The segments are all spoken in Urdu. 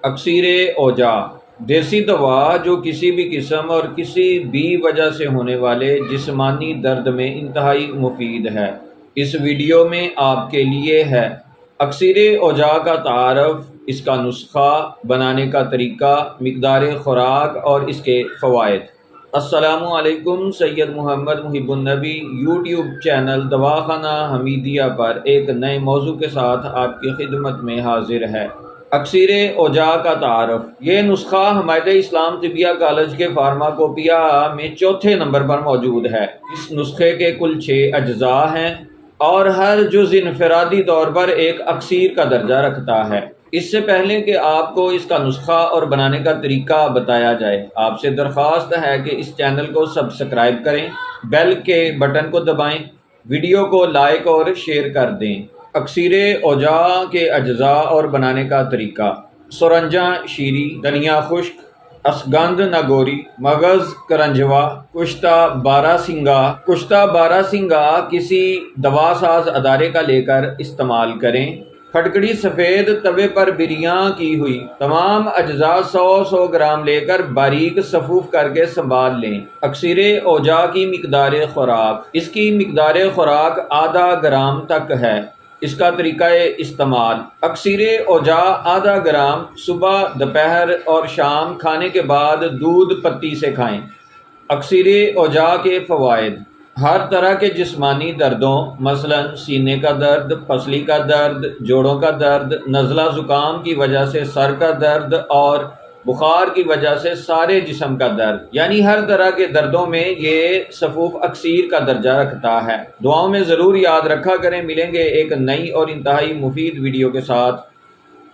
اکسیر اوجا دیسی دوا جو کسی بھی قسم اور کسی بھی وجہ سے ہونے والے جسمانی درد میں انتہائی مفید ہے۔ اس ویڈیو میں آپ کے لیے ہے اکسیر اوجا کا تعارف، اس کا نسخہ، بنانے کا طریقہ، مقدار خوراک اور اس کے فوائد۔ السلام علیکم۔ سید محمد محب النبی یوٹیوب چینل دواخانہ حمیدیہ پر ایک نئے موضوع کے ساتھ آپ کی خدمت میں حاضر ہے۔ اکسیر اوجا کا تعارف۔ یہ نسخہ حمایت اسلام طبیہ کالج کے فارماکوپیا میں چوتھے نمبر پر موجود ہے۔ اس نسخے کے کل 6 اجزاء ہیں اور ہر جز انفرادی طور پر ایک اکسیر کا درجہ رکھتا ہے۔ اس سے پہلے کہ آپ کو اس کا نسخہ اور بنانے کا طریقہ بتایا جائے، آپ سے درخواست ہے کہ اس چینل کو سبسکرائب کریں، بیل کے بٹن کو دبائیں، ویڈیو کو لائک اور شیئر کر دیں۔ اکسیر اوجا کے اجزاء اور بنانے کا طریقہ: سرنجاں شیری، دھنیا خشک، اشگند ناگوری، مغز کرنجوا، کشتہ باراسنگا۔ کشتہ باراسنگا کسی دوا ساز ادارے کا لے کر استعمال کریں۔ کھٹکڑی سفید توے پر بریاں کی ہوئی تمام اجزاء 100 گرام لے کر باریک صفوف کر کے سنبھال لیں۔ اکسیر اوجا کی مقدار خوراک: اس کی مقدار خوراک آدھا گرام تک ہے۔ اس کا طریقہ استعمال: اکسیر اوجا آدھا گرام صبح، دوپہر اور شام کھانے کے بعد دودھ پتی سے کھائیں۔ اکسیر اوجا کے فوائد: ہر طرح کے جسمانی دردوں مثلا سینے کا درد، پسلی کا درد، جوڑوں کا درد، نزلہ زکام کی وجہ سے سر کا درد اور بخار کی وجہ سے سارے جسم کا درد، یعنی ہر طرح کے دردوں میں یہ صفوف اکسیر کا درجہ رکھتا ہے۔ دعاؤں میں ضرور یاد رکھا کریں۔ ملیں گے ایک نئی اور انتہائی مفید ویڈیو کے ساتھ۔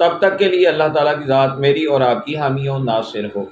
تب تک کے لیے اللہ تعالیٰ کی ذات میری اور آپ کی حامی و ناصر ہو۔